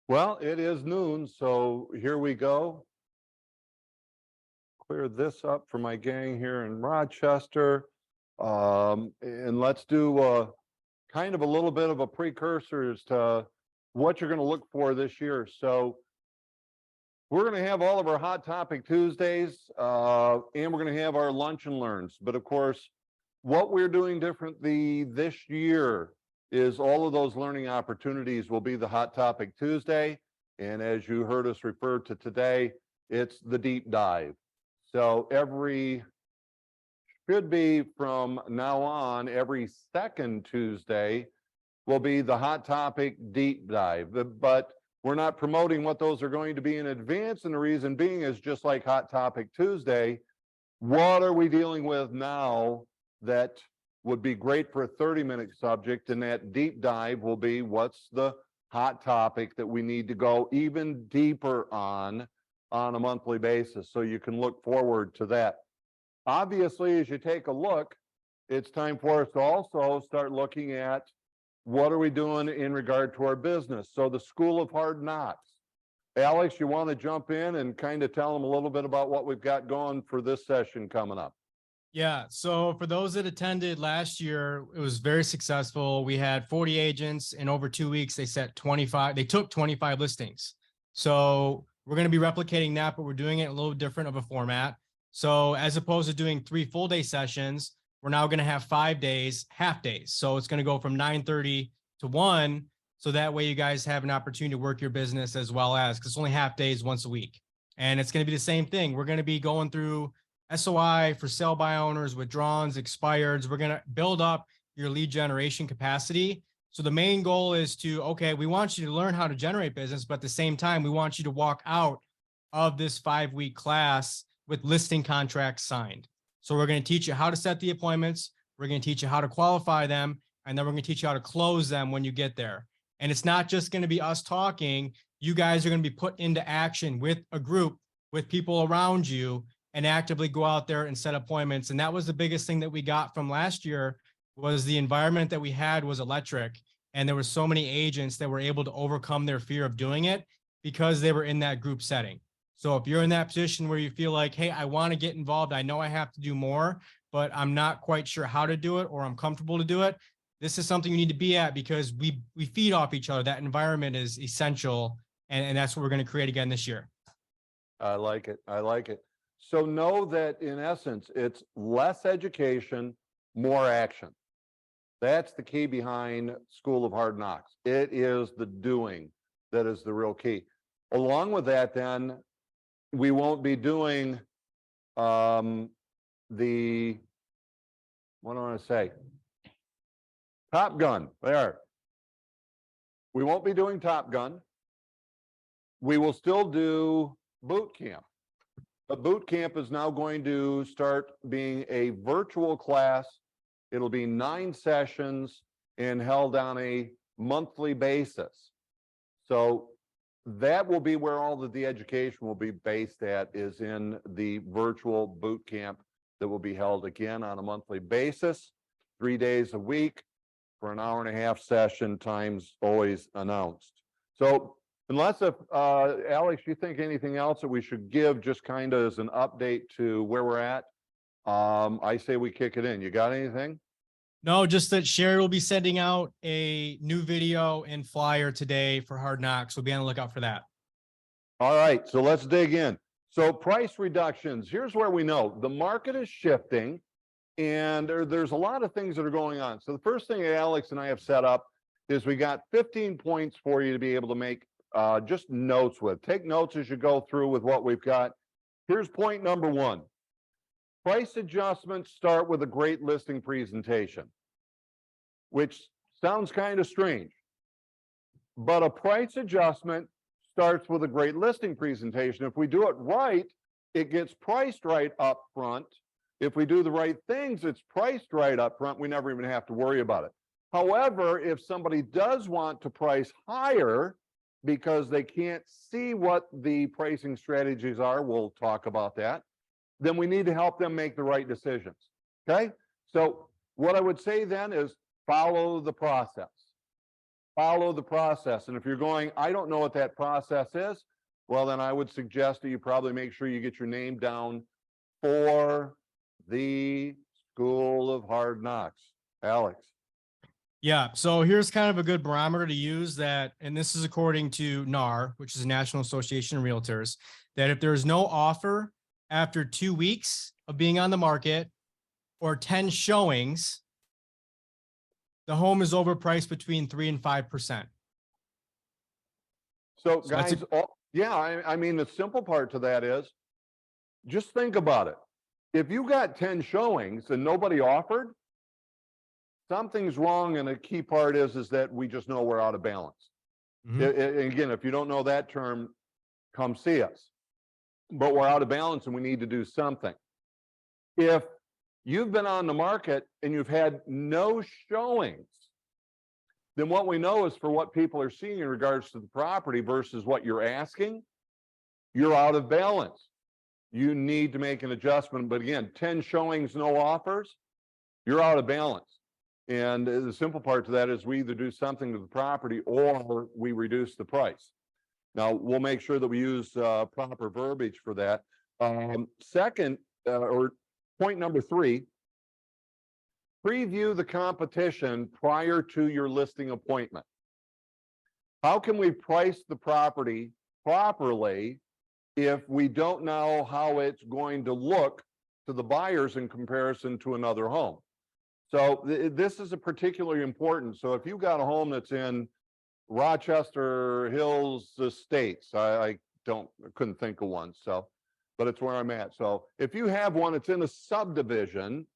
Well, it is noon, so here we go. Clear this up for my gang here in Rochester. And let's do kind of a little bit of a precursor as to what you're going to look for this year. So we're going to have all of our Hot Topic Tuesdays, and we're going to have our Lunch and Learns. But of course, what we're doing differently this year is all of those learning opportunities will be the Hot Topic Tuesday. And as you heard us refer to today, it's the deep dive. So should be from now on, every second Tuesday will be the Hot Topic Deep Dive. But we're not promoting what those are going to be in advance. And the reason being is just like Hot Topic Tuesday, what are we dealing with now that would be great for a 30-minute subject? And that deep dive will be what's the hot topic that we need to go even deeper on a monthly basis. So you can look forward to that. Obviously, as you take a look, it's time for us to also start looking at what are we doing in regard to our business. So the School of Hard Knocks. Alex, you want to jump in and kind of tell them a little bit about what we've got going for this session coming up? Yeah. So for those that attended last year, it was very successful. We had 40 agents in over 2 weeks. They took 25 listings. So we're going to be replicating that, but we're doing it a little different of a format. So as opposed to doing 3 full-day sessions, we're now going to have 5 days, half days. So it's going to go from 9:30 to 1. So that way you guys have an opportunity to work your business as well as, because it's only half days once a week. And it's going to be the same thing. We're going to be going through SOI for sell by owners, withdrawals, expireds. We're going to build up your lead generation capacity. So the main goal is okay, we want you to learn how to generate business, but at the same time, we want you to walk out of this 5-week class with listing contracts signed. So we're going to teach you how to set the appointments. We're going to teach you how to qualify them. And then we're going to teach you how to close them when you get there. And it's not just going to be us talking. You guys are going to be put into action with a group, with people around you, and actively go out there and set appointments. And that was the biggest thing that we got from last year, was the environment that we had was electric. And there were so many agents that were able to overcome their fear of doing it because they were in that group setting. So if you're in that position where you feel like, hey, I want to get involved, I know I have to do more, but I'm not quite sure how to do it, or I'm comfortable to do it, this is something you need to be at, because we feed off each other. That environment is essential. And that's what we're going to create again this year. I like it. I like it. So know that in essence, it's less education, more action. That's the key behind School of Hard Knocks. It is the doing that is the real key. Along with that, then, we won't be doing what do I want to say? Top Gun. There. We won't be doing Top Gun. We will still do boot camp. But boot camp is now going to start being a virtual class. It'll be 9 sessions and held on a monthly basis. So that will be where all of the education will be based at, is in the virtual boot camp that will be held again on a monthly basis, 3 days a week for an hour-and-a-half session, times always announced. So unless Alex, you think anything else that we should give just kind of as an update to where we're at, I say we kick it in. You got anything? No, just that Sherry will be sending out a new video and flyer today for Hard Knocks. We'll be on the lookout for that. All right, so let's dig in. So price reductions, here's where we know the market is shifting, and there's a lot of things that are going on. So the first thing Alex and I have set up is we got 15 points for you to be able to make just notes with. Take notes as you go through with what we've got. Here's point number 1. Price adjustments start with a great listing presentation, which sounds kind of strange. But a price adjustment starts with a great listing presentation. If we do it right, it gets priced right up front. If we do the right things, it's priced right up front. We never even have to worry about it. However, if somebody does want to price higher because they can't see what the pricing strategies are, we'll talk about that, then we need to help them make the right decisions. Okay? So what I would say then is follow the process. follow the process. And if you're going, I don't know what that process is, well, then I would suggest that you probably make sure you get your name down for the School of Hard Knocks. Alex. Yeah. So here's kind of a good barometer to use that. And this is according to NAR, which is the National Association of Realtors, that if there is no offer after 2 weeks of being on the market or 10 showings, the home is overpriced between 3 and 5%. So So that's guys, yeah, I mean, the simple part to that is just think about it. If you got 10 showings and nobody offered, something's wrong. And a key part is that we just know we're out of balance. Again, if you don't know that term, come see us. But we're out of balance and we need to do something. If you've been on the market and you've had no showings, then what we know is for what people are seeing in regards to the property versus what you're asking, you're out of balance. You need to make an adjustment. But again, 10 showings, no offers, you're out of balance. And the simple part to that is we either do something to the property or we reduce the price. Now, we'll make sure that we use proper verbiage for that. Second, or point number 3, preview the competition prior to your listing appointment. How can we price the property properly if we don't know how it's going to look to the buyers in comparison to another home? So this is a particularly important. So if you've got a home that's in Rochester Hills Estates, I couldn't think of one, so, but it's where I'm at. So if you have one that's in a subdivision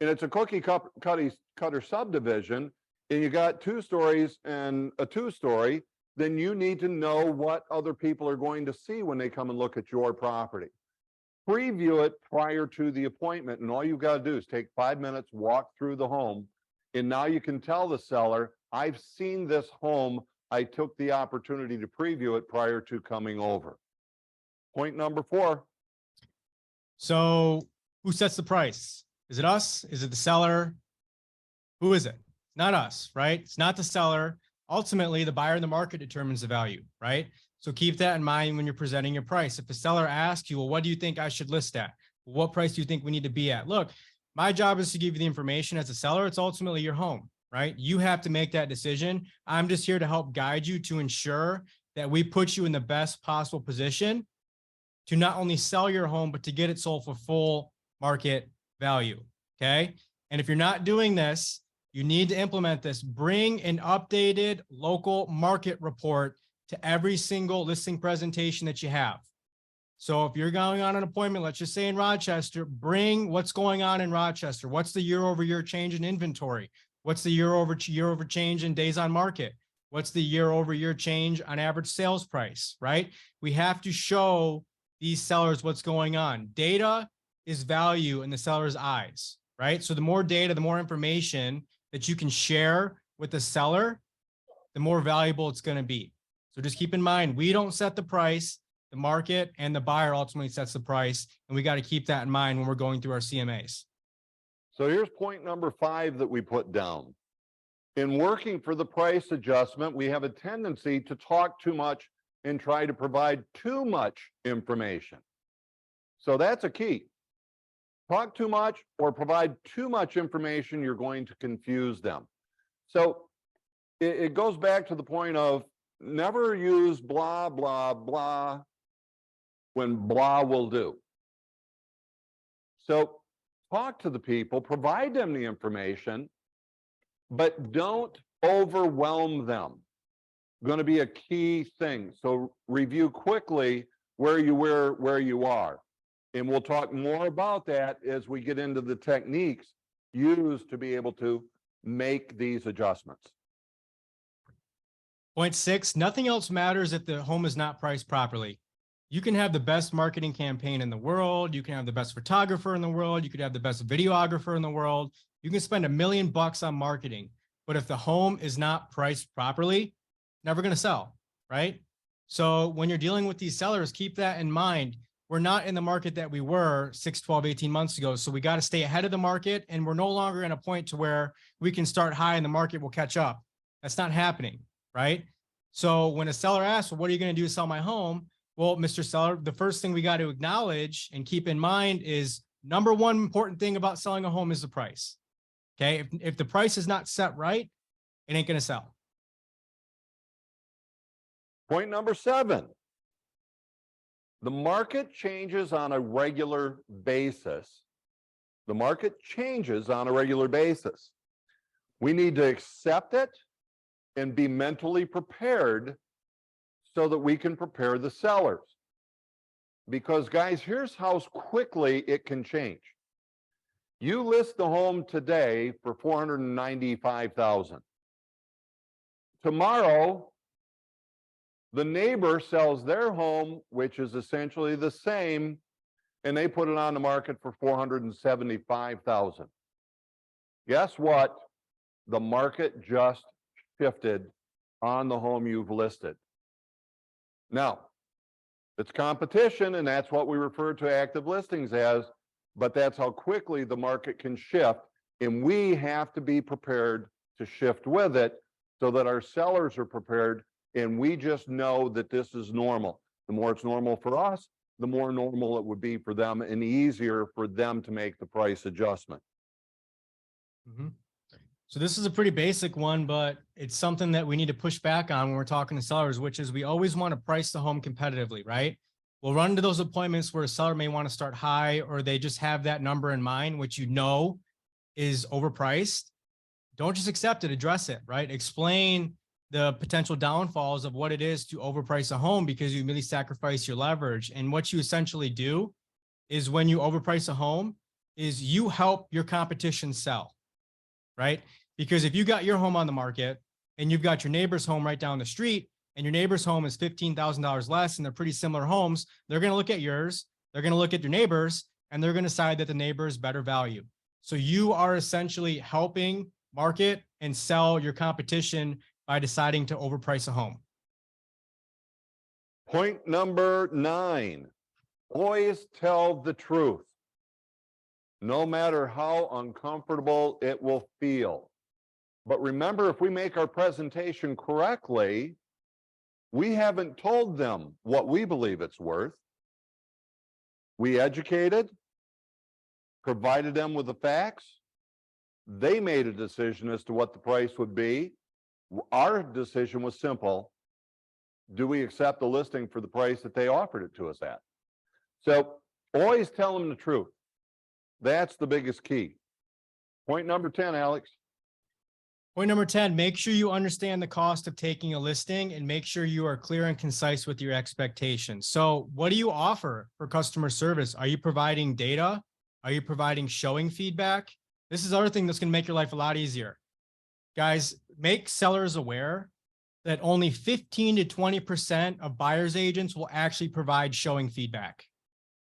and it's a cookie cutter subdivision and you got 2 stories and a 2-story, then you need to know what other people are going to see when they come and look at your property. Preview it prior to the appointment, and all you've got to do is take 5 minutes, walk through the home, and now you can tell the seller, I've seen this home. I took the opportunity to preview it prior to coming over. Point number 4. So who sets the price? Is it us? Is it the seller? Who is it? Not us, right? It's not the seller. Ultimately, the buyer in the market determines the value, right? So keep that in mind when you're presenting your price. If the seller asks you, well, what do you think I should list at? What price do you think we need to be at? Look, my job is to give you the information as a seller. It's ultimately your home, right? You have to make that decision. I'm just here to help guide you to ensure that we put you in the best possible position to not only sell your home, but to get it sold for full market value, okay? And if you're not doing this, you need to implement this. Bring an updated local market report to every single listing presentation that you have. So if you're going on an appointment, let's just say in Rochester, bring what's going on in Rochester. What's the year-over-year change in inventory? What's the year-over-year change in days on market? What's the year-over-year change on average sales price, right? We have to show these sellers what's going on. Data is value in the seller's eyes, right? So the more data, the more information that you can share with the seller, the more valuable it's going to be. So just keep in mind, we don't set the price, the market and the buyer ultimately sets the price. And we got to keep that in mind when we're going through our CMAs. So here's point number 5 that we put down. In working for the price adjustment, we have a tendency to talk too much and try to provide too much information. So that's a key. Talk too much or provide too much information, you're going to confuse them. So it goes back to the point of never use blah, blah, blah when blah will do. So talk to the people, provide them the information, but don't overwhelm them. Going to be a key thing. So review quickly where you are. And we'll talk more about that as we get into the techniques used to be able to make these adjustments. Point 6, nothing else matters if the home is not priced properly. You can have the best marketing campaign in the world. You can have the best photographer in the world. You could have the best videographer in the world. You can spend $1 million on marketing, but if the home is not priced properly, never going to sell, right? So when you're dealing with these sellers, keep that in mind. We're not in the market that we were 6, 12, 18 months ago. So we got to stay ahead of the market, and we're no longer in a point to where we can start high and the market will catch up. That's not happening. right? So when a seller asks, well, what are you going to do to sell my home? Well, Mr. Seller, the first thing we got to acknowledge and keep in mind is number one important thing about selling a home is the price. Okay. If the price is not set right, it ain't going to sell. Point number 7. The market changes on a regular basis. The market changes on a regular basis. We need to accept it and be mentally prepared so that we can prepare the sellers. Because guys, here's how quickly it can change. You list the home today for $495,000. Tomorrow, the neighbor sells their home, which is essentially the same, and they put it on the market for $475,000. Guess what? The market just shifted on the home you've listed. Now, it's competition, and that's what we refer to active listings as, but that's how quickly the market can shift, and we have to be prepared to shift with it so that our sellers are prepared, and we just know that this is normal. The more it's normal for us, the more normal it would be for them and easier for them to make the price adjustment. Mm-hmm. So this is a pretty basic one, but it's something that we need to push back on when we're talking to sellers, which is we always want to price the home competitively, right? We'll run into those appointments where a seller may want to start high, or they just have that number in mind, which you know is overpriced. Don't just accept it, address it, right? Explain the potential downfalls of what it is to overprice a home, because you really sacrifice your leverage. And what you essentially do is when you overprice a home is you help your competition sell, right? Because if you got your home on the market and you've got your neighbor's home right down the street, and your neighbor's home is $15,000 less, and they're pretty similar homes, they're going to look at yours, they're going to look at your neighbor's, and they're going to decide that the neighbor is better value. So you are essentially helping market and sell your competition by deciding to overprice a home. Point number 9, always tell the truth, no matter how uncomfortable it will feel. But remember, if we make our presentation correctly, we haven't told them what we believe it's worth. We educated, provided them with the facts. They made a decision as to what the price would be. Our decision was simple. Do we accept the listing for the price that they offered it to us at? So always tell them the truth. That's the biggest key. Point number 10, Alex. Point number 10, make sure you understand the cost of taking a listing and make sure you are clear and concise with your expectations. So what do you offer for customer service? Are you providing data? Are you providing showing feedback? This is the other thing that's going to make your life a lot easier. Guys, make sellers aware that only 15 to 20% of buyer's agents will actually provide showing feedback.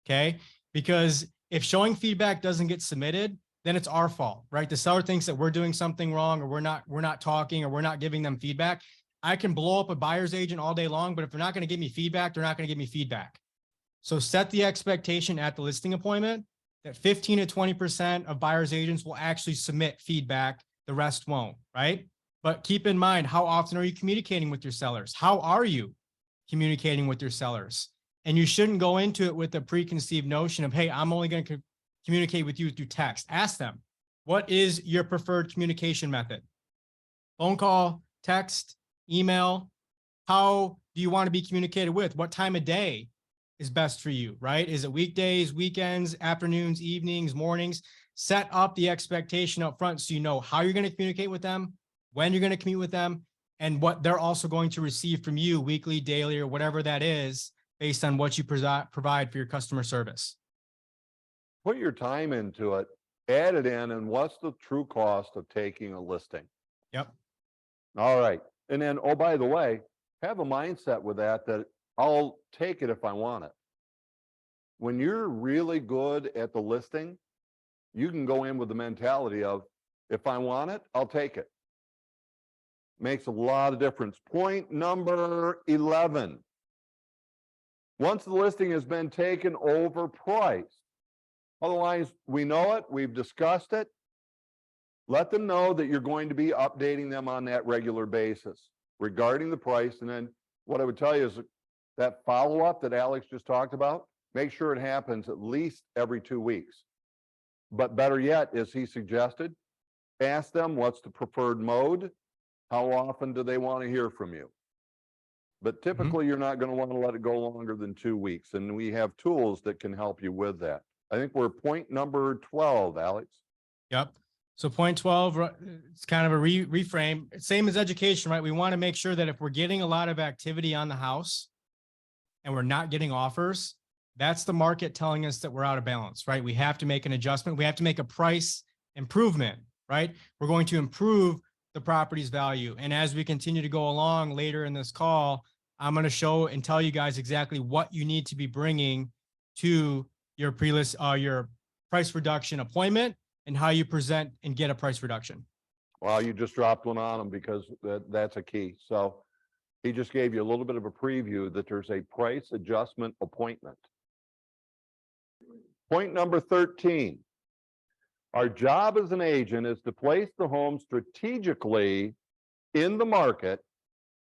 Okay? Because if showing feedback doesn't get submitted, then it's our fault, right? The seller thinks that we're doing something wrong, or we're not talking, or we're not giving them feedback. I can blow up a buyer's agent all day long, but if they're not going to give me feedback, they're not going to give me feedback. So set the expectation at the listing appointment that 15 to 20% of buyer's agents will actually submit feedback. The rest won't, right? But keep in mind, how often are you communicating with your sellers? How are you communicating with your sellers? And you shouldn't go into it with a preconceived notion of, hey, I'm only going to communicate with you through text. Ask them, what is your preferred communication method? Phone call, text, email? How do you want to be communicated with? What time of day is best for you, right? Is it weekdays, weekends, afternoons, evenings, mornings? Set up the expectation up front so you know how you're going to communicate with them, when you're going to commute with them, and what they're also going to receive from you weekly, daily, or whatever that is based on what you provide for your customer service. Put your time into it, add it in, and what's the true cost of taking a listing? Yep. All right. And then, oh, by the way, have a mindset with that I'll take it if I want it. When you're really good at the listing, you can go in with the mentality of, if I want it, I'll take it. Makes a lot of difference. Point number 11. Once the listing has been taken, overpriced. Otherwise, we know it, we've discussed it. Let them know that you're going to be updating them on that regular basis. regarding the price. And then what I would tell you is that follow-up that Alex just talked about, make sure it happens at least every 2 weeks. But better yet, as he suggested, ask them what's the preferred mode, how often do they want to hear from you? But typically, you're not going to want to let it go longer than 2 weeks. And we have tools that can help you with that. I think we're point number 12, Alex. Yep. So point 12, it's kind of a reframe. Same as education, right? We want to make sure that if we're getting a lot of activity on the house and we're not getting offers, that's the market telling us that we're out of balance, right? We have to make an adjustment. We have to make a price improvement, right? We're going to improve the property's value. And as we continue to go along later in this call, I'm going to show and tell you guys exactly what you need to be bringing to your your price reduction appointment and how you present and get a price reduction. Well, you just dropped one on them because that's a key. So he just gave you a little bit of a preview that there's a price adjustment appointment. Point number 13. Our job as an agent is to place the home strategically in the market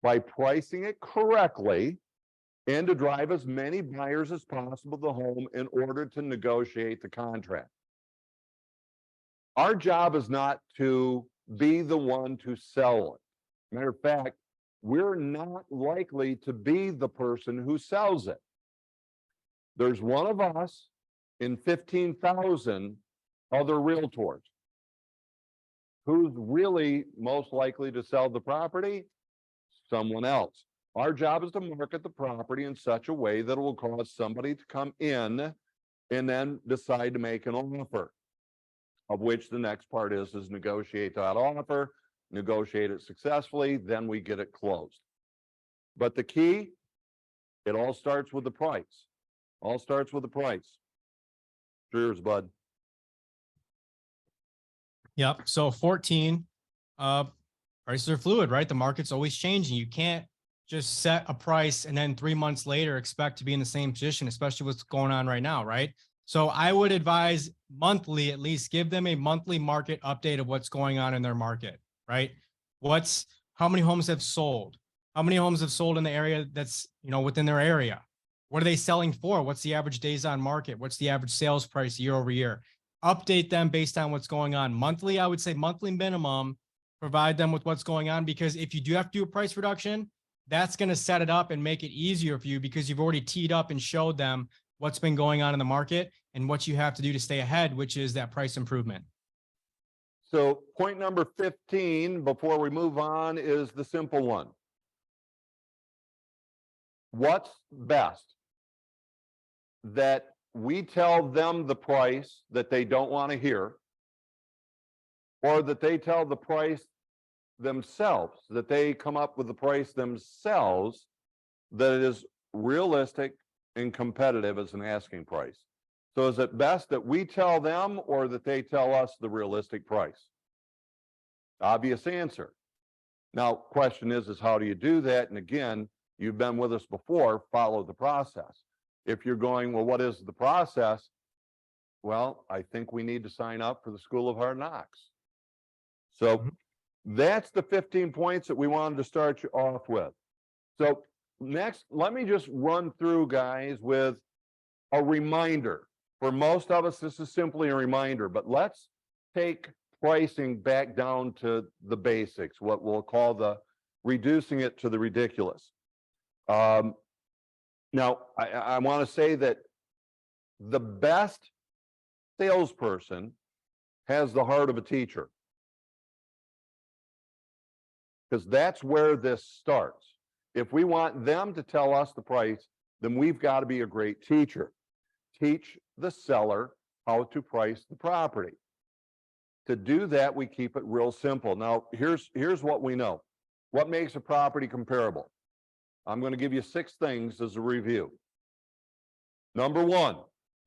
by pricing it correctly and to drive as many buyers as possible to the home in order to negotiate the contract. Our job is not to be the one to sell it. Matter of fact, we're not likely to be the person who sells it. There's one of us in 15,000 other realtors. Who's really most likely to sell the property? Someone else. Our job is to market the property in such a way that it will cause somebody to come in and then decide to make an offer, of which the next part is negotiate that offer, negotiate it successfully, then we get it closed. But the key, it all starts with the price. All starts with the price. Cheers, bud. Yep. So 14, prices are fluid, right? The market's always changing. You can't just set a price and then 3 months later expect to be in the same position, especially what's going on right now, right? So I would advise monthly, at least give them a monthly market update of what's going on in their market, right? How many homes have sold? How many homes have sold in the area that's, within their area? What are they selling for? What's the average days on market? What's the average sales price year over year? Update them based on what's going on. Monthly, I would say monthly minimum, provide them with what's going on, because if you do have to do a price reduction, that's going to set it up and make it easier for you because you've already teed up and showed them what's been going on in the market and what you have to do to stay ahead, which is that price improvement. So point number 15, before we move on, is the simple one. What's best? That we tell them the price that they don't want to hear, or that they tell the price themselves, that they come up with the price themselves, that it is realistic and competitive as an asking price. So is it best that we tell them or that they tell us the realistic price? Obvious answer. Now, question is how do you do that? And again, you've been with us before, follow the process. If you're going, well, what is the process? Well, I think we need to sign up for the School of Hard Knocks. So that's the 15 points that we wanted to start you off with. So next, let me just run through, guys, with a reminder. For most of us, this is simply a reminder, but let's take pricing back down to the basics, what we'll call the reducing it to the ridiculous. Now, I want to say that the best salesperson has the heart of a teacher, because that's where this starts. If we want them to tell us the price, then we've got to be a great teacher. Teach the seller how to price the property. To do that, we keep it real simple. Now, here's what we know. What makes a property comparable? I'm going to give you 6 things as a review. Number 1,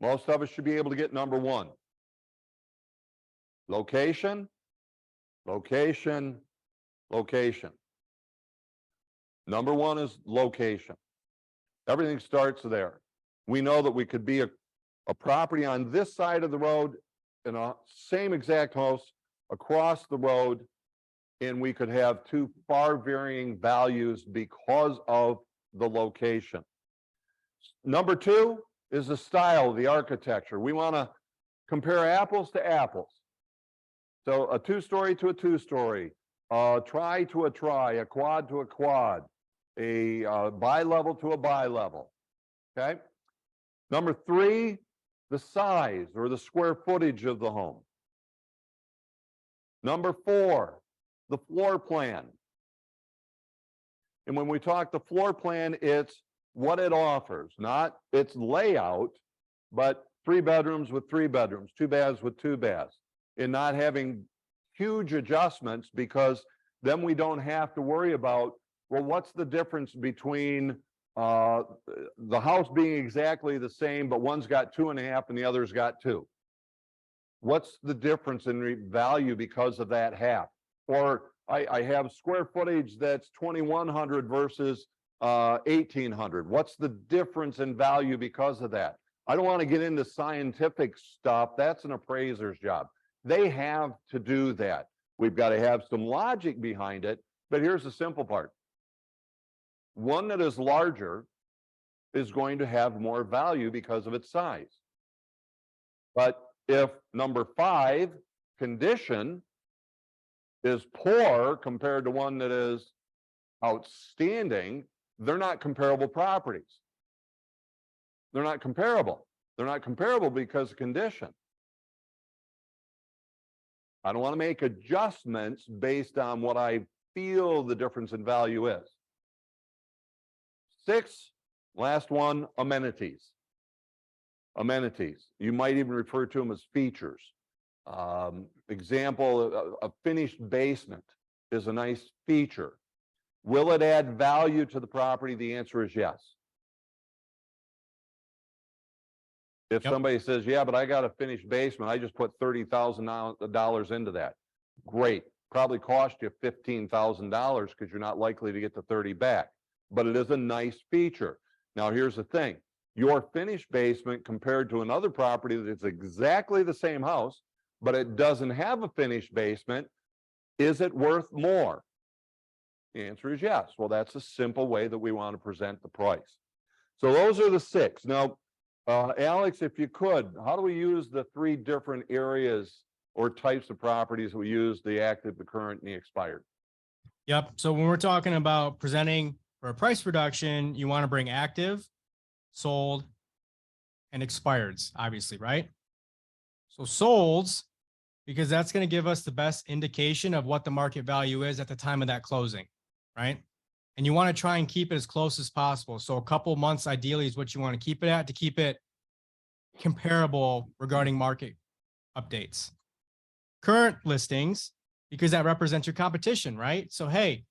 most of us should be able to get number 1. Location, location, location. Number 1 is location. Everything starts there. We know that we could be a property on this side of the road in a same exact house across the road and we could have two far varying values because of the location. Number two is the style, the architecture. We want to compare apples to apples. So a two-story to a two-story, a tri to a tri, a quad to a quad, a bi-level to a bi-level. Okay. Number three, the size or the square footage of the home. Number four, the floor plan. And when we talk the floor plan, it's what it offers, not its layout, but 3 bedrooms with 3 bedrooms, 2 baths with 2 baths, and not having huge adjustments, because then we don't have to worry about, well, what's the difference between the house being exactly the same, but one's got 2.5 and the other's got 2. What's the difference in value because of that half? Or I have square footage that's 2,100 versus 1,800. What's the difference in value because of that? I don't want to get into scientific stuff. That's an appraiser's job. They have to do that. We've got to have some logic behind it, but here's the simple part. One that is larger is going to have more value because of its size. But if number 5, condition, is poor compared to one that is outstanding, they're not comparable properties. They're not comparable. They're not comparable because of condition. I don't want to make adjustments based on what I feel the difference in value is. 6, last one, amenities. Amenities. You might even refer to them as features. Example, a finished basement is a nice feature. Will it add value to the property? The answer is yes. If somebody says, yeah, but I got a finished basement, I just put $30,000 into that. Great. Probably cost you $15,000 because you're not likely to get the 30 back. But it is a nice feature. Now, here's the thing. Your finished basement compared to another property that's exactly the same house, but it doesn't have a finished basement, is it worth more? The answer is yes. Well, that's a simple way that we want to present the price. So those are the 6. Now, Alex, if you could, how do we use the 3 different areas or types of properties that we use, the active, the current, and the expired? Yep. So when we're talking about presenting for a price reduction, you want to bring active, sold, and expireds, obviously, right? So solds, because that's going to give us the best indication of what the market value is at the time of that closing, right? And you want to try and keep it as close as possible. So a couple months ideally is what you want to keep it at, to keep it comparable regarding market updates. Current listings, because that represents your competition, right? So, hey,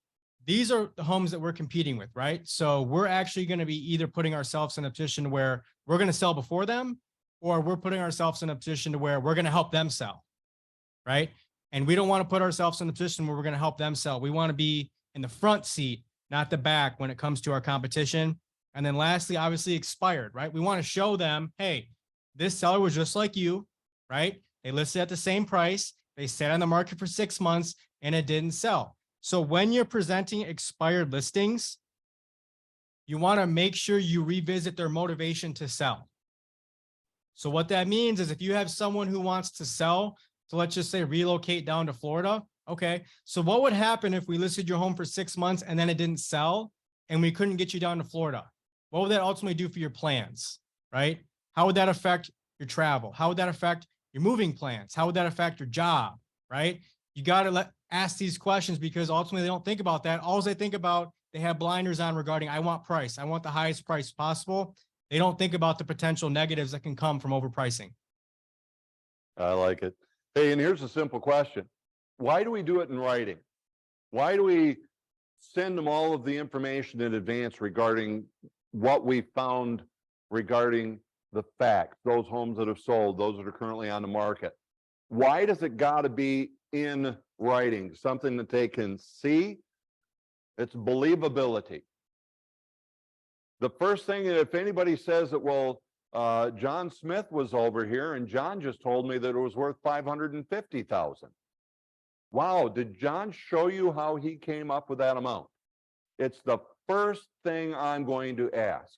these are the homes that we're competing with, right? So we're actually going to be either putting ourselves in a position where we're going to sell before them, or we're putting ourselves in a position to where we're going to help them sell, right? And we don't want to put ourselves in a position where we're going to help them sell. We want to be in the front seat, not the back, when it comes to our competition. And then lastly, obviously expired, right? We want to show them, hey, this seller was just like you, right? They listed at the same price. They sat on the market for 6 months and it didn't sell. So when you're presenting expired listings, you want to make sure you revisit their motivation to sell. So what that means is if you have someone who wants to sell, so let's just say relocate down to Florida. Okay. So what would happen if we listed your home for 6 months and then it didn't sell and we couldn't get you down to Florida? What would that ultimately do for your plans, right? How would that affect your travel? How would that affect your moving plans? How would that affect your job, right? You got to ask these questions, because ultimately they don't think about that. All they think about, they have blinders on regarding, I want price. I want the highest price possible. They don't think about the potential negatives that can come from overpricing. I like it. Hey, and here's a simple question. Why do we do it in writing? Why do we send them all of the information in advance regarding what we found regarding the facts, those homes that have sold, those that are currently on the market? Why does it got to be in writing, something that they can see? It's believability. The first thing, if anybody says that, well, John Smith was over here and John just told me that it was worth $550,000. wow, did John show you how he came up with that amount? It's the first thing I'm going to ask.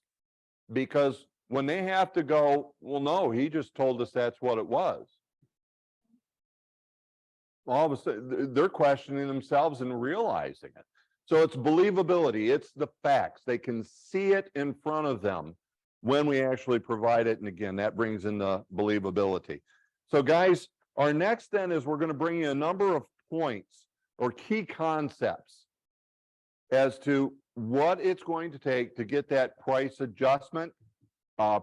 Because when they have to go, well, no, he just told us that's what it was. All of a sudden, they're questioning themselves and realizing it. So it's believability, it's the facts. They can see it in front of them when we actually provide it. And again, that brings in the believability. So guys, our next then is we're going to bring you a number of points or key concepts as to what it's going to take to get that price adjustment,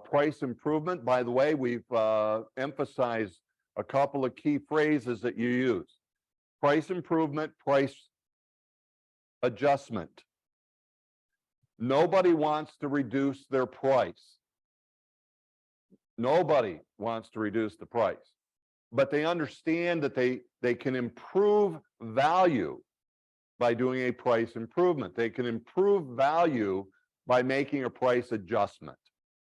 price improvement. By the way, we've emphasized a couple of key phrases that you use: price improvement, price adjustment. Nobody wants to reduce their price. Nobody wants to reduce the price, but they understand that they can improve value by doing a price improvement. They can improve value by making a price adjustment,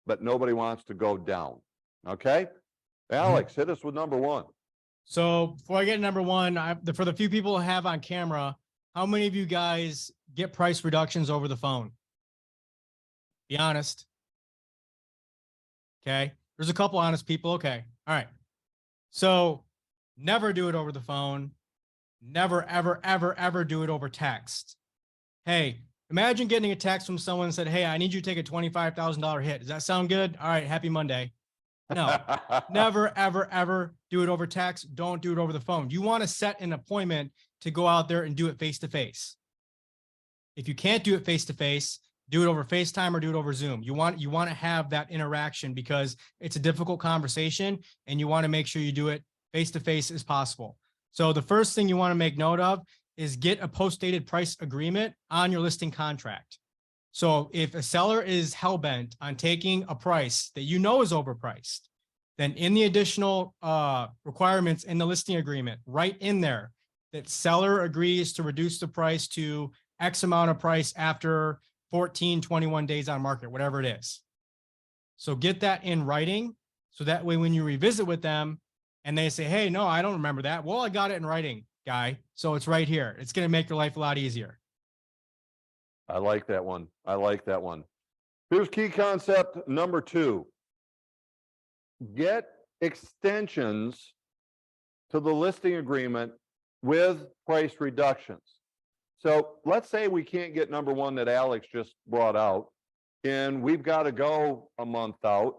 but nobody wants to go down. Okay, Alex, hit us with number one. So before I get to number one, for the few people I have on camera, how many of you guys get price reductions over the phone? Be honest. Okay. There's a couple honest people. Okay. All right. So never do it over the phone. Never, ever, ever, ever do it over text. Hey, imagine getting a text from someone and said, hey, I need you to take a $25,000 hit. Does that sound good? All right. Happy Monday. No, never, ever, ever do it over text. Don't do it over the phone. You want to set an appointment to go out there and do it face to face. If you can't do it face to face, do it over FaceTime or do it over Zoom. You want to have that interaction because it's a difficult conversation and you want to make sure you do it face to face as possible. So the first thing you want to make note of is get a post-dated price agreement on your listing contract. So if a seller is hell-bent on taking a price that you know is overpriced, then in the additional requirements in the listing agreement, right in there, that seller agrees to reduce the price to X amount of price after 14, 21 days on market, whatever it is. So get that in writing. So that way, when you revisit with them and they say, hey, no, I don't remember that. Well, I got it in writing, guy. So it's right here. It's going to make your life a lot easier. I like that one. I like that one. Here's key concept number two. Get extensions to the listing agreement with price reductions. So let's say we can't get number one that Alex just brought out, and we've got to go a month out,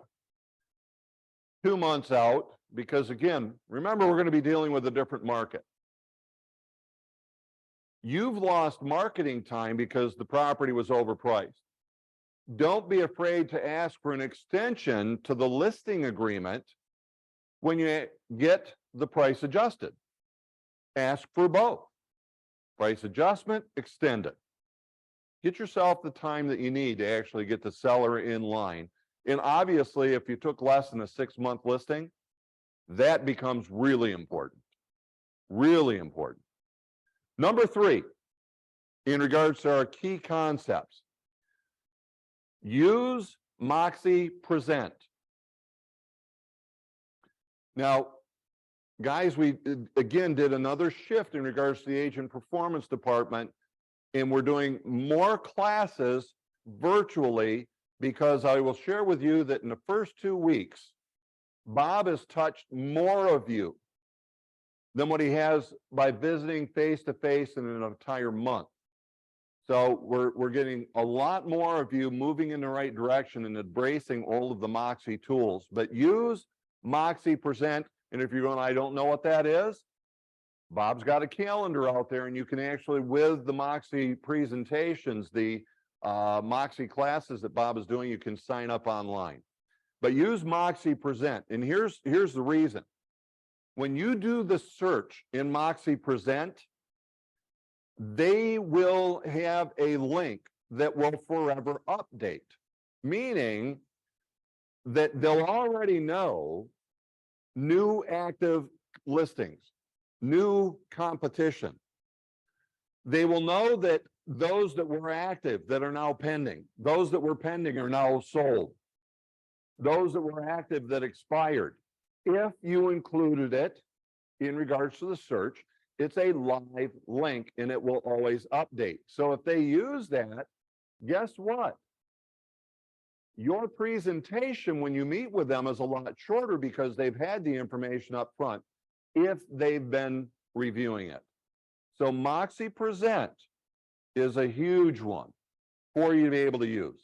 2 months out, because again, remember, we're going to be dealing with a different market. You've lost marketing time because the property was overpriced. Don't be afraid to ask for an extension to the listing agreement when you get the price adjusted. Ask for both. Price adjustment, extend it. Get yourself the time that you need to actually get the seller in line. And obviously, if you took less than a 6-month listing, that becomes really important. Really important. Number three, in regards to our key concepts, use Moxie Present. Now, guys, we again did another shift in regards to the agent performance department, and we're doing more classes virtually because I will share with you that in the first 2 weeks, Bob has touched more of you than what he has by visiting face to face in an entire month. So we're getting a lot more of you moving in the right direction and embracing all of the Moxie tools. But use Moxie Present. And if you're going, I don't know what that is, Bob's got a calendar out there, and you can actually, with the Moxie presentations, the Moxie classes that Bob is doing, you can sign up online. But use Moxie Present. And here's the reason. When you do the search in Moxie Present, they will have a link that will forever update, meaning that they'll already know new active listings, new competition. They will know that those that were active that are now pending, those that were pending are now sold, those that were active that expired. If you included it in regards to the search, It's a live link and it will always update. So if they use that, guess what? Your presentation when you meet with them is a lot shorter because they've had the information up front if they've been reviewing it. So Moxie Present is a huge one for you to be able to use.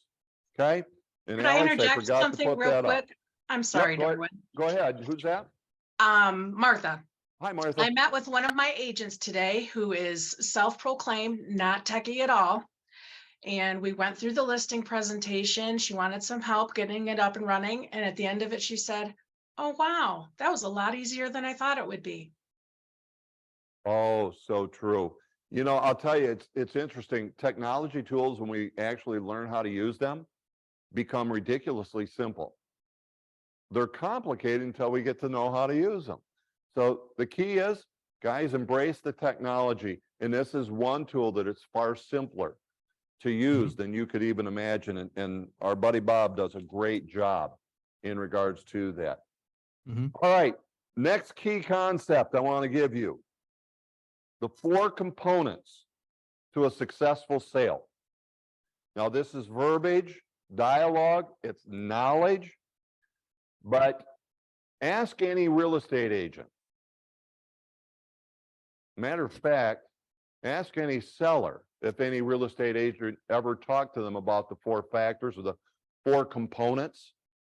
Okay. And Can I Alex, I interject forgot to something put real that up. quick? I'm sorry, go ahead. Darwin. Go ahead. Who's that? Martha. Hi, Martha. I met with one of my agents today who is self-proclaimed not techie at all. And we went through the listing presentation. She wanted some help getting it up and running. And at the end of it, she said, "Oh, wow, that was a lot easier than I thought it would be." Oh, so true. You know, I'll tell you, it's interesting. Technology tools, when we actually learn how to use them, become ridiculously simple. They're complicated until we get to know how to use them. So the key is, guys, embrace the technology. And this is one tool that is far simpler to use than you could even imagine. And our buddy Bob does a great job in regards to that. All right, next key concept I want to give you. The 4 components to a successful sale. Now, this is verbiage, dialogue, it's knowledge, but ask any real estate agent. Matter of fact, ask any seller if any real estate agent ever talked to them about the 4 factors or the 4 components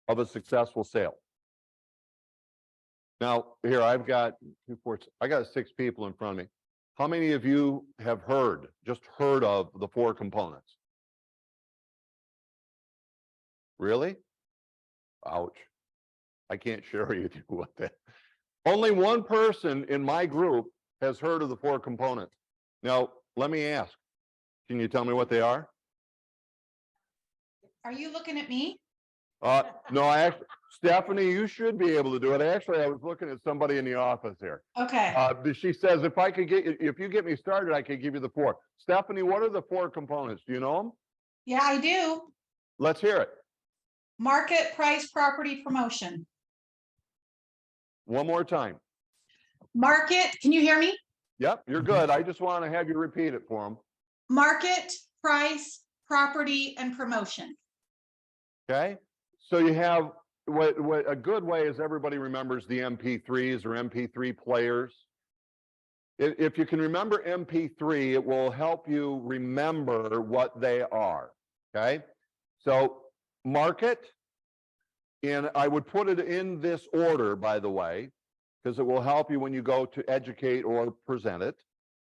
of a successful sale. Now, here I've got 2, 4, I got 6 people in front of me. How many of you have just heard of the 4 components? Really? Ouch. I can't share with you with that. Only one person in my group has heard of the 4 components. Now, let me ask, can you tell me what they are? Are you looking at me? No, actually, Stephanie, you should be able to do it. Actually, I was looking at somebody in the office here. Okay. She says, if you get me started, I could give you the 4. Stephanie, what are the 4 components? Do you know them? Yeah, I do. Let's hear it. Market, price, property, promotion. One more time. Market, can you hear me? Yep, you're good. I just want to have you repeat it for them. Market, price, property, and promotion. Okay. So you have what a good way is everybody remembers the MP3s or MP3 players. If you can remember MP3, it will help you remember what they are. Okay. So market, and I would put it in this order, by the way, because it will help you when you go to educate or present it.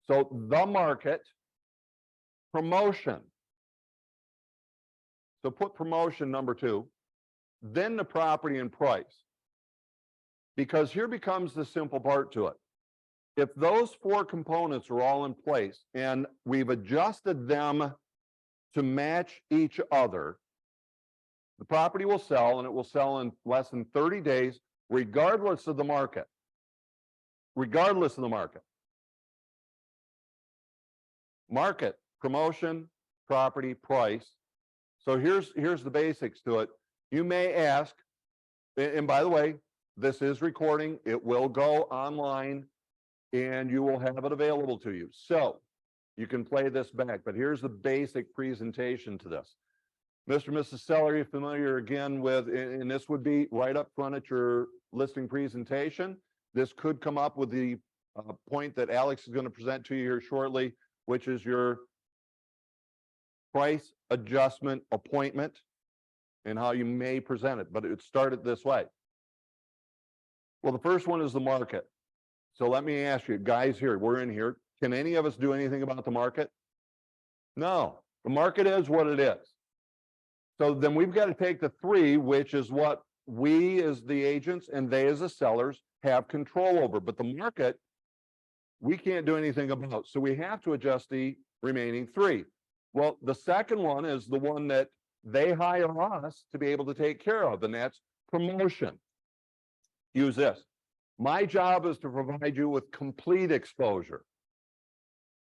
So the market, promotion. So put promotion number 2, then the property and price. Because here becomes the simple part to it. If those 4 components are all in place and we've adjusted them to match each other, the property will sell, and it will sell in less than 30 days, regardless of the market. Regardless of the market. Market, promotion, property, price. So here's the basics to it. You may ask, and by the way, this is recording. It will go online and you will have it available to you. So you can play this back, but here's the basic presentation to this. Mr. and Mrs. Seller, are you familiar again with, and this would be right up front at your listing presentation. This could come up with the point that Alex is going to present to you here shortly, which is your price adjustment appointment and how you may present it, but it started this way. Well, the first one is the market. So let me ask you, guys here, we're in here. Can any of us do anything about the market? No, the market is what it is. So then we've got to take the 3, which is what we as the agents and they as the sellers have control over. But the market, we can't do anything about. So we have to adjust the remaining 3. Well, the second one is the one that they hire us to be able to take care of, and that's promotion. Use this. My job is to provide you with complete exposure.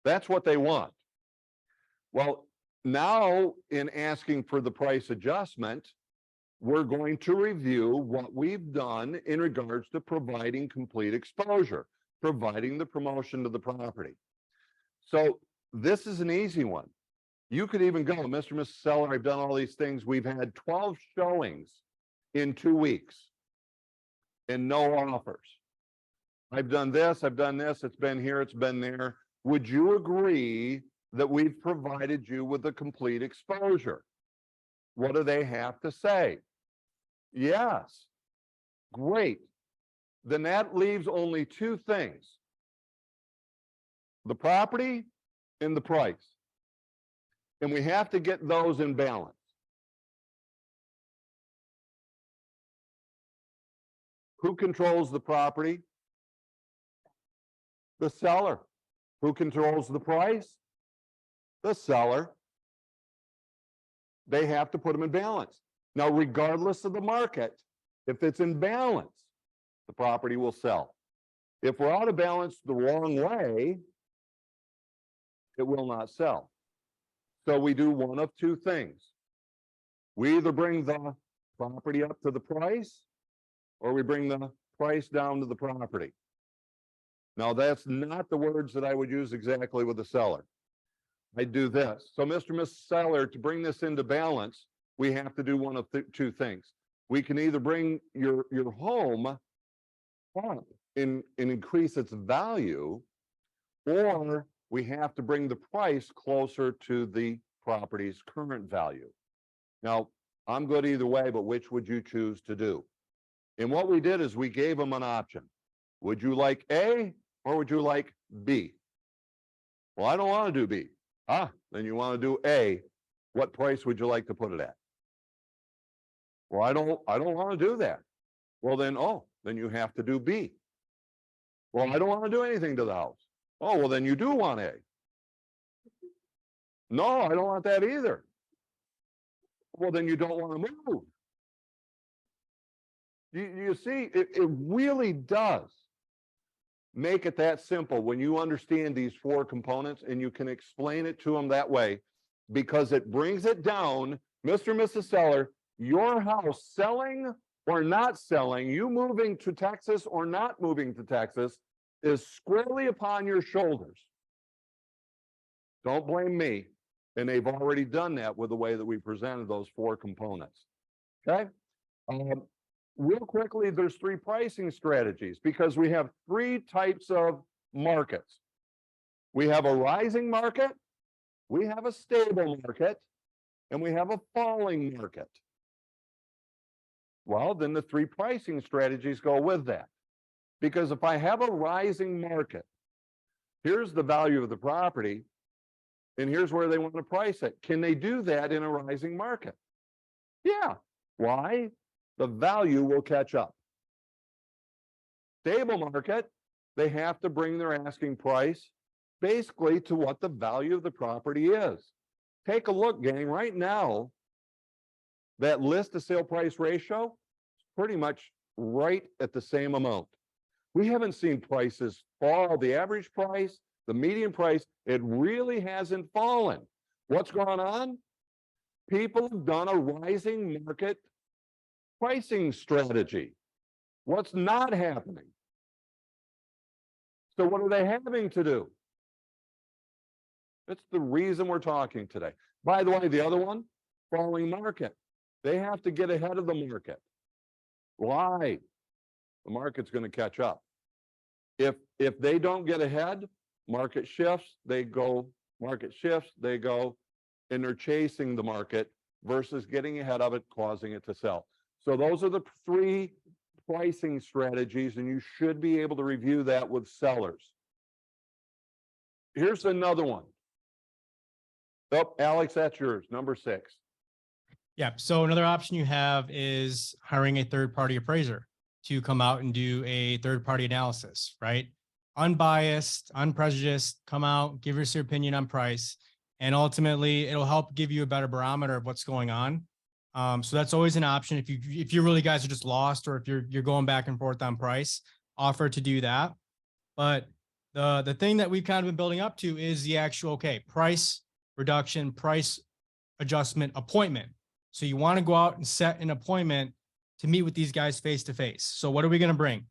That's what they want. Well, now in asking for the price adjustment, we're going to review what we've done in regards to providing complete exposure. providing the promotion to the property. So this is an easy one. You could even go, Mr. and Mrs. Seller, I've done all these things. We've had 12 showings in 2 weeks and no offers. I've done this, it's been here, it's been there. Would you agree that we've provided you with a complete exposure? What do they have to say? Yes. Great. Then that leaves only 2 things: the property and the price. And we have to get those in balance. Who controls the property? The seller. Who controls the price? The seller. They have to put them in balance. Now, regardless of the market, if it's in balance, the property will sell. If we're out of balance the wrong way, it will not sell. So we do one of 2 things. We either bring the property up to the price, or we bring the price down to the property. Now, that's not the words that I would use exactly with the seller. I do this. So, Mr. and Mrs. Seller, to bring this into balance, we have to do one of 2 things. We can either bring your home up and increase its value, or we have to bring the price closer to the property's current value. Now, I'm good either way, but which would you choose to do? And what we did is we gave them an option. Would you like A or would you like B? Well, I don't want to do B. Then you want to do A. What price would you like to put it at? Well, I don't want to do that. Well, then you have to do B. Well, I don't want to do anything to the house. Oh, well, then you do want A. No, I don't want that either. Well, then you don't want to move. You see, it really does make it that simple when you understand these 4 components and you can explain it to them that way, because it brings it down. Mr. and Mrs. Seller, your house selling or not selling, you moving to Texas or not moving to Texas, is squarely upon your shoulders. Don't blame me. And they've already done that with the way that we presented those 4 components. Okay. Real quickly, there's 3 pricing strategies because we have 3 types of markets. We have a rising market, we have a stable market, and we have a falling market. Well, then the 3 pricing strategies go with that. Because if I have a rising market, here's the value of the property, and here's where they want to price it. Can they do that in a rising market? Yeah. Why? The value will catch up. Stable market, they have to bring their asking price basically to what the value of the property is. Take a look, gang. Right now, that list to sale price ratio is pretty much right at the same amount. We haven't seen prices fall. The average price, the median price, it really hasn't fallen. What's going on? People have done a rising market pricing strategy. What's not happening? So what are they having to do? That's the reason we're talking today. By the way, the other one, falling market. They have to get ahead of the market. Why? The market's going to catch up. If they don't get ahead, market shifts, they go, market shifts, they go, and they're chasing the market versus getting ahead of it, causing it to sell. So those are the 3 pricing strategies, and you should be able to review that with sellers. Here's another one. Oh, Alex, that's yours, number 6. Yeah. So another option you have is hiring a third-party appraiser to come out and do a third-party analysis, right? Unbiased, unprejudiced, come out, give us your opinion on price, and ultimately it'll help give you a better barometer of what's going on. So that's always an option. If you really guys are just lost, or if you're going back and forth on price, offer to do that. But the thing that we've kind of been building up to is the actual, price reduction, price adjustment appointment. So you want to go out and set an appointment to meet with these guys face to face. So what are we going to bring?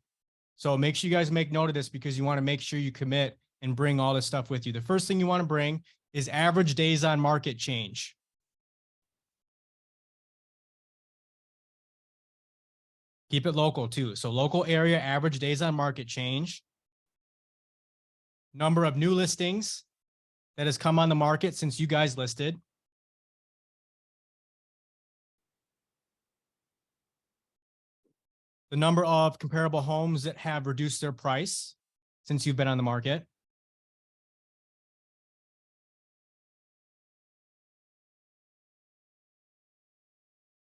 So make sure you guys make note of this because you want to make sure you commit and bring all this stuff with you. The first thing you want to bring is average days on market change. Keep it local too. So local area average days on market change. Number of new listings that has come on the market since you guys listed. The number of comparable homes that have reduced their price since you've been on the market.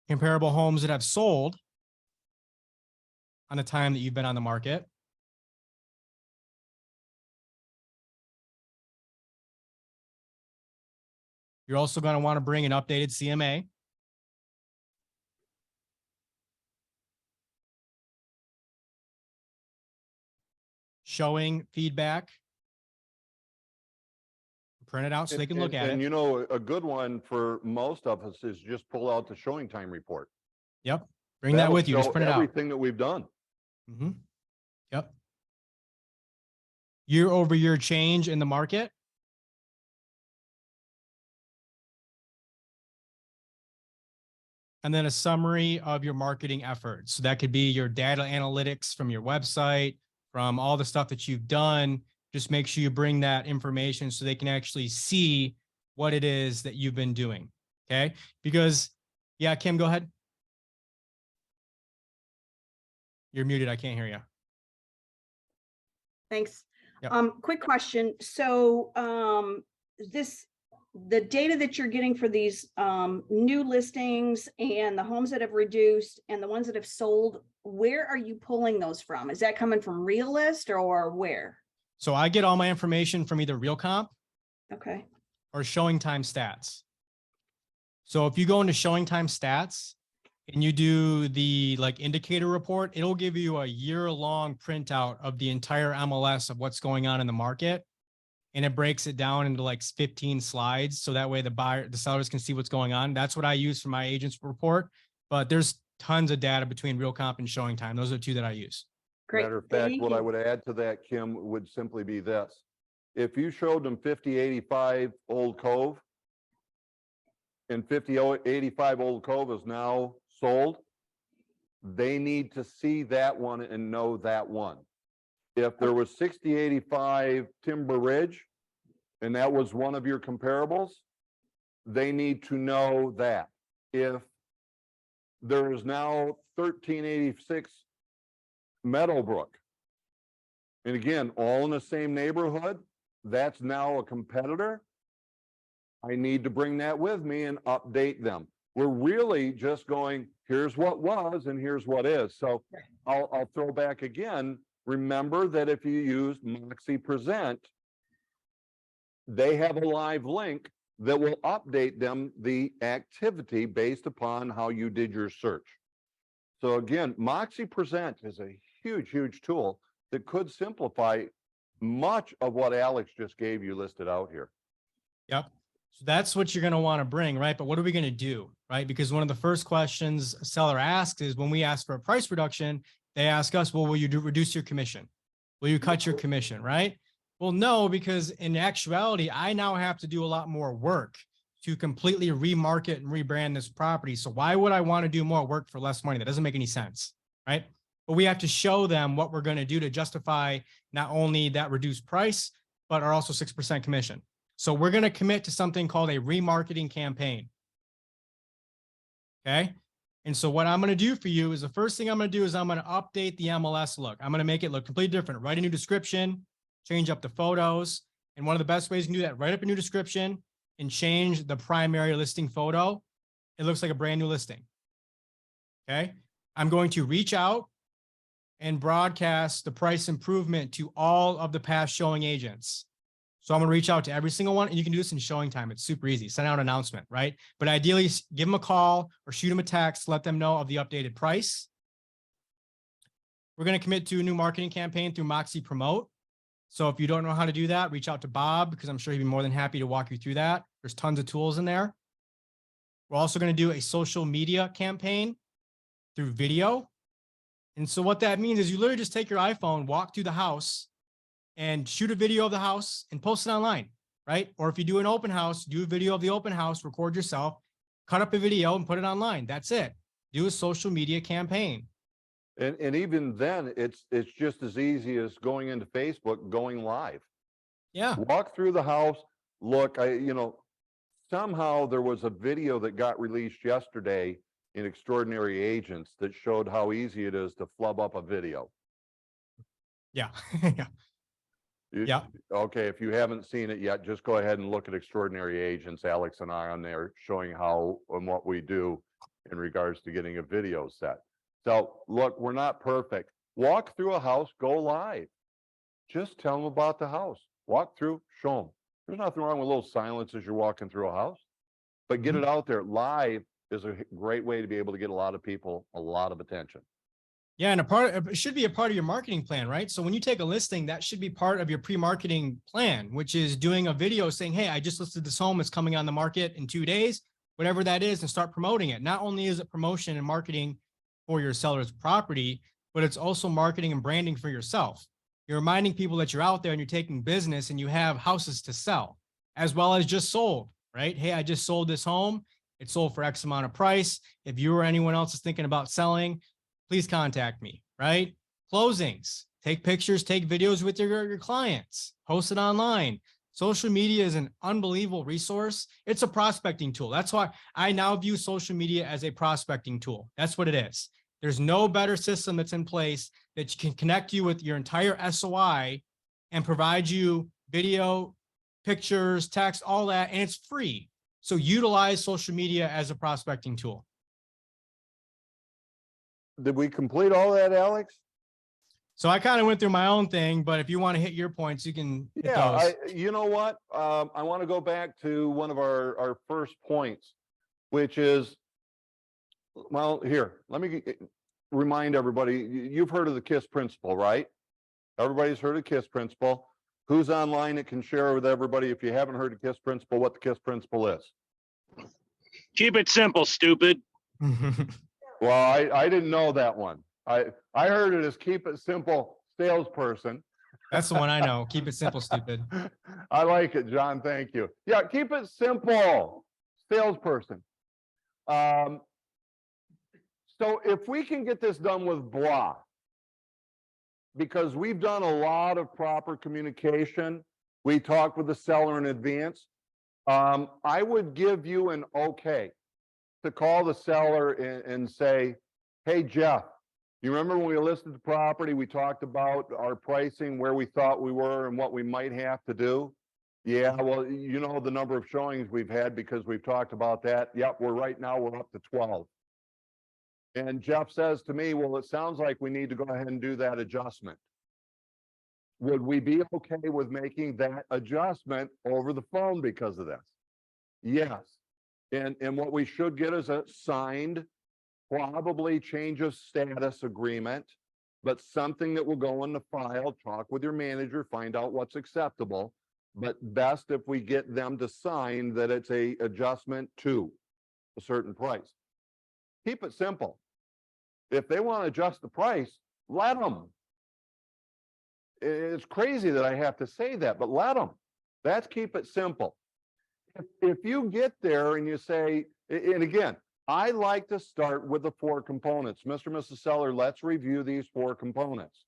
Comparable homes that have sold on the time that you've been on the market. You're also going to want to bring an updated CMA. Showing feedback. Print it out so they can look at it. And you know, a good one for most of us is just pull out the showing time report. Yep. Bring that with you. Just print it out. Everything that we've done. Mm-hmm. Yep. Year over year change in the market. And then a summary of your marketing efforts. So that could be your data analytics from your website, from all the stuff that you've done. Just make sure you bring that information so they can actually see what it is that you've been doing. Okay. Because, yeah, Kim, go ahead. You're muted. I can't hear you. Thanks. Yep. Quick question. So the data that you're getting for these new listings and the homes that have reduced and the ones that have sold, where are you pulling those from? Is that coming from Realist or where? So I get all my information from either RealComp Okay. or Showing Time Stats. So if you go into Showing Time Stats and you do the indicator report, it'll give you a year-long printout of the entire MLS of what's going on in the market. And it breaks it down into 15 slides. So that way the sellers can see what's going on. That's what I use for my agent's report, but there's tons of data between RealComp and Showing Time. Those are the two that I use. Great. Matter of fact, Thank what I you. would add to that, Kim, would simply be this. If you showed them 5085 Old Cove and 5085 Old Cove is now sold, they need to see that one and know that one. If there was 6085 Timber Ridge and that was one of your comparables, they need to know that. If there is now 1386 Meadowbrook, and again, all in the same neighborhood, that's now a competitor. I need to bring that with me and update them. We're really just going, here's what was and here's what is. So I'll throw back again. Remember that if you use Moxie Present, they have a live link that will update them the activity based upon how you did your search. So again, Moxie Present is a huge, huge tool that could simplify much of what Alex just gave you listed out here. Yep. So that's what you're going to want to bring, right? But what are we going to do, right? Because one of the first questions a seller asks is when we ask for a price reduction, they ask us, well, will you reduce your commission? Will you cut your commission, right? Well, no, because in actuality, I now have to do a lot more work to completely remarket and rebrand this property. So why would I want to do more work for less money? That doesn't make any sense, right? But we have to show them what we're going to do to justify not only that reduced price, but our also 6% commission. So we're going to commit to something called a remarketing campaign. Okay. And so what I'm going to do for you is the first thing I'm going to do is I'm going to update the MLS look. I'm going to make it look completely different. Write a new description, change up the photos. And one of the best ways you can do that, write up a new description and change the primary listing photo. It looks like a brand new listing. Okay. I'm going to reach out and broadcast the price improvement to all of the past showing agents. So I'm going to reach out to every single one, and you can do this in Showing Time. It's super easy. Send out an announcement, right? But ideally, give them a call or shoot them a text, let them know of the updated price. We're going to commit to a new marketing campaign through Moxie Promote. So if you don't know how to do that, reach out to Bob, because I'm sure he'd be more than happy to walk you through that. There's tons of tools in there. We're also going to do a social media campaign through video. And so what that means is you literally just take your iPhone, walk through the house and shoot a video of the house and post it online, right? Or if you do an open house, do a video of the open house, record yourself, cut up a video and put it online. That's it. Do a social media campaign. And even then, it's just as easy as going into Facebook, going live. Yeah. Walk through the house, look, somehow there was a video that got released yesterday in Extraordinary Agents that showed how easy it is to flub up a video. Yeah. Yeah. You- Yeah. Okay, if you haven't seen it yet, just go ahead and look at Extraordinary Agents. Alex and I on there showing how and what we do in regards to getting a video set. So look, we're not perfect. Walk through a house, go live. Just tell them about the house. Walk through, show them. There's nothing wrong with a little silence as you're walking through a house, but get it out there. Live is a great way to be able to get a lot of people, a lot of attention. Yeah. And it should be a part of your marketing plan, right? So when you take a listing, that should be part of your pre-marketing plan, which is doing a video saying, hey, I just listed this home. It's coming on the market in 2 days, whatever that is, and start promoting it. Not only is it promotion and marketing for your seller's property, but it's also marketing and branding for yourself. You're reminding people that you're out there and you're taking business and you have houses to sell, as well as just sold, right? Hey, I just sold this home. It sold for X amount of price. If you or anyone else is thinking about selling, please contact me, right? Closings, take pictures, take videos with your clients, post it online. Social media is an unbelievable resource. It's a prospecting tool. That's why I now view social media as a prospecting tool. That's what it is. There's no better system that's in place that can connect you with your entire SOI and provide you video, pictures, text, all that, and it's free. So utilize social media as a prospecting tool. Did we complete all that, Alex? So I kind of went through my own thing, but if you want to hit your points, you can hit those. You know what? I want to go back to one of our first points, which is, well, here, let me remind everybody, you've heard of the KISS principle, right? Everybody's heard of KISS principle. Who's online that can share with everybody, if you haven't heard of KISS principle, what the KISS principle is? Keep it simple, stupid. Well, I didn't know that one. I heard it as keep it simple, salesperson. That's the one I know. Keep it simple, stupid. I like it, John. Thank you. Yeah, keep it simple, salesperson. So if we can get this done with blah, because we've done a lot of proper communication, we talked with the seller in advance. I would give you an okay to call the seller and say, hey, Jeff, you remember when we listed the property, we talked about our pricing, where we thought we were and what we might have to do? Yeah, well, you know the number of showings we've had because we've talked about that. Yep, we're up to 12. And Jeff says to me, well, it sounds like we need to go ahead and do that adjustment. Would we be okay with making that adjustment over the phone because of this? Yes. And what we should get is a signed, probably change of status agreement, but something that will go in the file, talk with your manager, find out what's acceptable, but best if we get them to sign that it's a adjustment to a certain price. Keep it simple. If they want to adjust the price, let them. It's crazy that I have to say that, but let them. That's keep it simple. If you get there and you say, and again, I like to start with the 4 components. Mr. and Mrs. Seller, let's review these 4 components.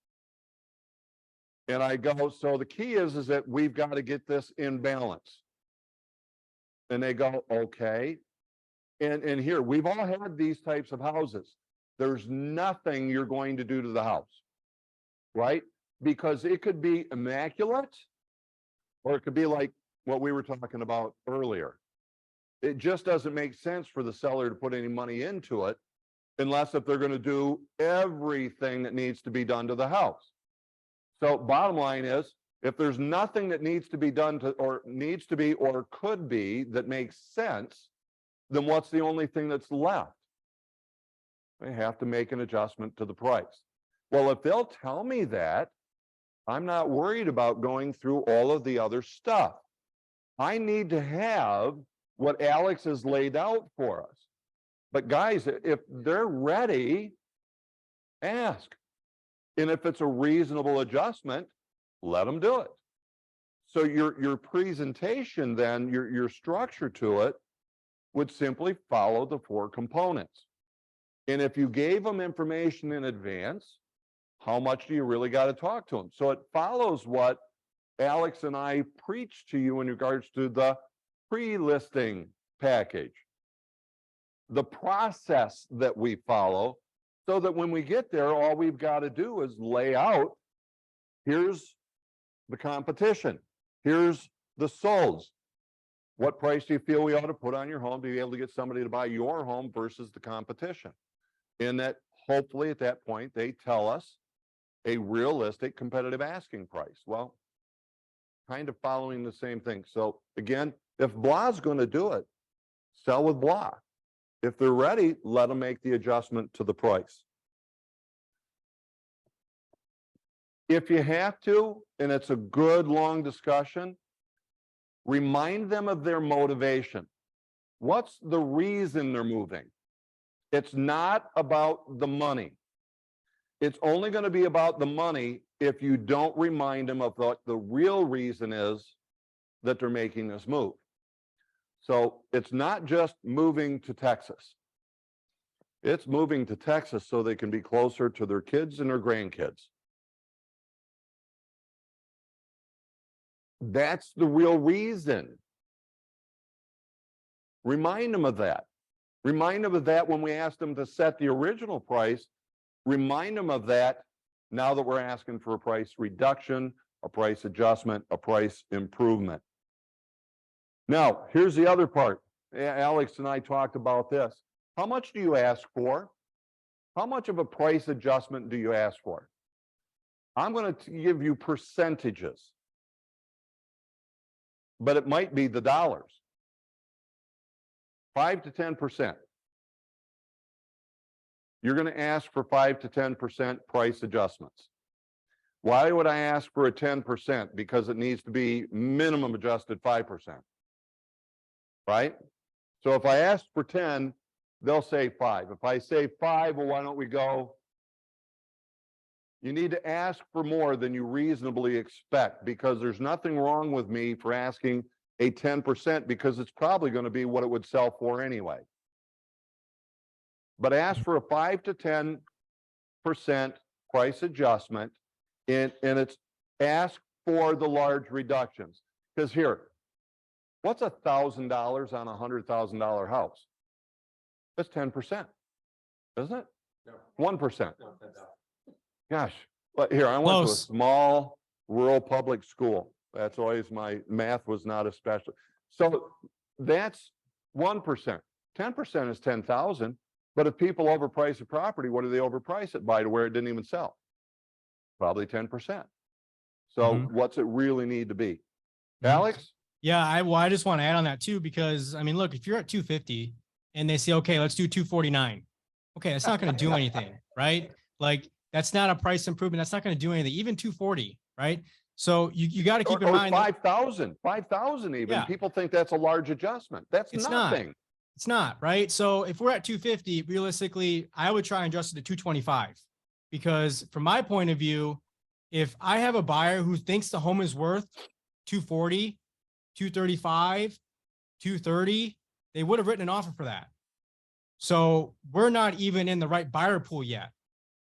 And I go, so the key is that we've got to get this in balance. And they go, okay. And here, we've all had these types of houses. There's nothing you're going to do to the house, right? Because it could be immaculate, or it could be like what we were talking about earlier. It just doesn't make sense for the seller to put any money into it unless if they're going to do everything that needs to be done to the house. So bottom line is, if there's nothing that needs to be done to, or needs to be, or could be that makes sense, then what's the only thing that's left? They have to make an adjustment to the price. Well, if they'll tell me that, I'm not worried about going through all of the other stuff. I need to have what Alex has laid out for us. But guys, if they're ready Ask. And if it's a reasonable adjustment, let them do it. So your presentation then, your structure to it would simply follow the 4 components. And if you gave them information in advance, how much do you really got to talk to them? So it follows what Alex and I preached to you in regards to the pre-listing package. The process that we follow, so that when we get there, all we've got to do is lay out, here's the competition, here's the solds. What price do you feel we ought to put on your home to be able to get somebody to buy your home versus the competition? And that hopefully at that point, they tell us a realistic competitive asking price. Well, kind of following the same thing. So again, if Blah's going to do it, sell with Blah. If they're ready, let them make the adjustment to the price. If you have to, and it's a good long discussion, remind them of their motivation. What's the reason they're moving? It's not about the money. It's only going to be about the money if you don't remind them of what the real reason is that they're making this move. So it's not just moving to Texas. It's moving to Texas so they can be closer to their kids and their grandkids. That's the real reason. Remind them of that. Remind them of that when we asked them to set the original price. Remind them of that now that we're asking for a price reduction, a price adjustment, a price improvement. Now, here's the other part. Alex and I talked about this. How much do you ask for? How much of a price adjustment do you ask for? I'm going to give you percentages, but it might be the dollars. 5 to 10%. You're going to ask for 5 to 10% price adjustments. Why would I ask for a 10%? Because it needs to be minimum adjusted 5%. Right? So if I ask for 10, they'll say 5. If I say 5, well, why don't we go? You need to ask for more than you reasonably expect, because there's nothing wrong with me for asking a 10%, because it's probably going to be what it would sell for anyway. But ask for a 5 to 10% price adjustment, and it's ask for the large reductions. Because here, what's $1,000 on a $100,000 house? That's 10%, isn't it? No. 1%. No, gosh, but here, I went to a small rural public school. That's always my math was not especially. So that's 1%. 10% is 10,000. But if people overprice a property, what do they overprice it by to where it didn't even sell? Probably 10%. So what's it really need to be? Alex? Yeah, I just want to add on that too, because I mean, look, if you're at 250 and they say, okay, let's do 249. Okay, that's not going to do anything, right? Like that's not a price improvement. That's not going to do anything. Even 240, right? So you got to keep in mind 5,000 even. Yeah. People think that's a large adjustment. That's nothing. It's not, right? So if we're at 250, realistically, I would try and adjust it to 225, because from my point of view, if I have a buyer who thinks the home is worth 240, 235, 230, they would have written an offer for that. So we're not even in the right buyer pool yet.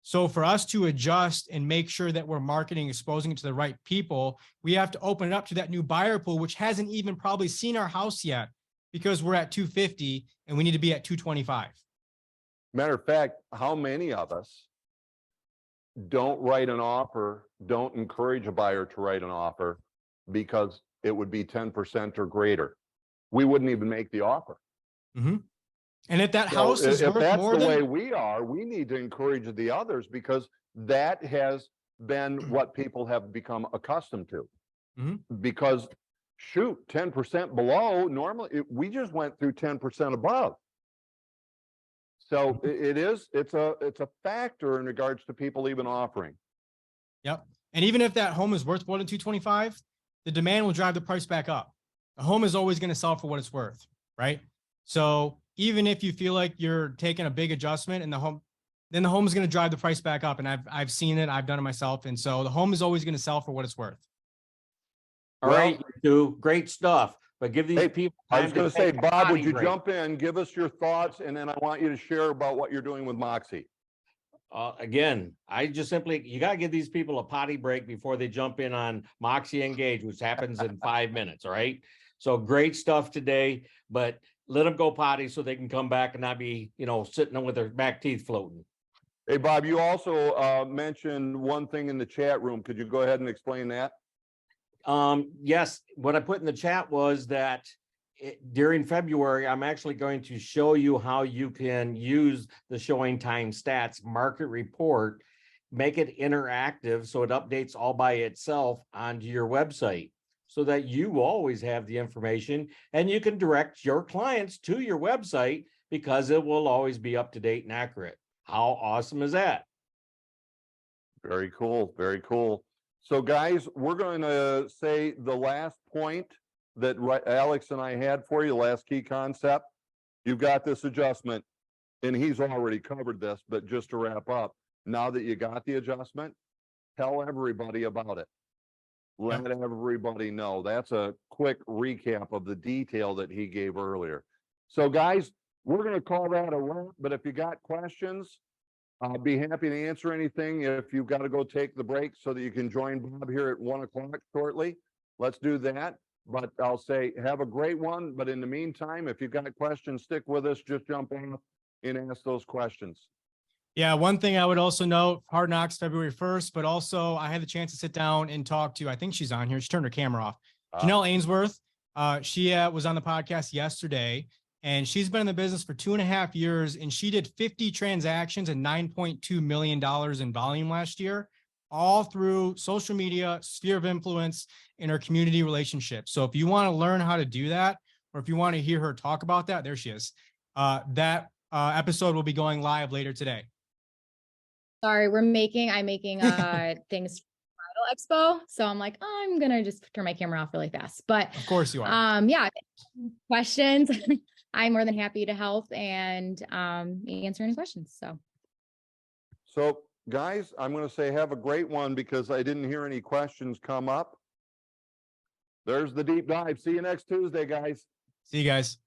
So for us to adjust and make sure that we're marketing, exposing it to the right people, we have to open it up to that new buyer pool, which hasn't even probably seen our house yet, because we're at 250 and we need to be at 225. Matter of fact, how many of us don't write an offer, don't encourage a buyer to write an offer because it would be 10% or greater? We wouldn't even make the offer. And if that house is worth more than... If that's the way we are, we need to encourage the others, because that has been what people have become accustomed to. Because shoot, 10% below, normally we just went through 10% above. So it's a factor in regards to people even offering. Yep. And even if that home is worth more than 225, the demand will drive the price back up. The home is always going to sell for what it's worth, right? So even if you feel like you're taking a big adjustment and the home, then the home is going to drive the price back up. And I've seen it. I've done it myself. And so the home is always going to sell for what it's worth. All right, you two, great stuff. But give these Hey, people I time was to going to say, take a Bob, potty would you break. jump in, give us your thoughts, and then I want you to share about what you're doing with Moxie. Again, I just simply, you gotta give these people a potty break before they jump in on Moxie Engage, which happens in 5 minutes, all right? So great stuff today, but let them go potty so they can come back and not be, sitting with their back teeth floating. Hey, Bob, you also mentioned one thing in the chat room. Could you go ahead and explain that? Yes, what I put in the chat was that during February, I'm actually going to show you how you can use the Showing Time Stats market report, make it interactive so it updates all by itself onto your website so that you always have the information and you can direct your clients to your website because it will always be up to date and accurate. How awesome is that? Very cool. Very cool. So guys, we're going to say the last point that Alex and I had for you, the last key concept. You've got this adjustment, and he's already covered this, but just to wrap up, now that you got the adjustment, tell everybody about it. Let everybody know. That's a quick recap of the detail that he gave earlier. So guys, we're going to call that a wrap, but if you got questions, I'll be happy to answer anything. If you've got to go take the break so that you can join Bob here at 1 o'clock shortly, let's do that. But I'll say have a great one. But in the meantime, if you've got questions, stick with us. Just jump on and ask those questions. Yeah, one thing I would also note, Hard Knocks February 1st, but also I had the chance to sit down and talk to, I think she's on here. She turned her camera off. Janelle Ainsworth. She was on the podcast yesterday, and she's been in the business for 2.5 years, and she did 50 transactions and $9.2 million in volume last year, all through social media, sphere of influence, and her community relationships. So if you want to learn how to do that, or if you want to hear her talk about that, there she is. That episode will be going live later today. Sorry, I'm making things for Bridal Expo. So I'm like, oh, I'm going to just turn my camera off really fast. But Of course you are. yeah, questions. I'm more than happy to help and answer any questions. So guys, I'm going to say have a great one because I didn't hear any questions come up. There's the deep dive. See you next Tuesday, guys. See you guys.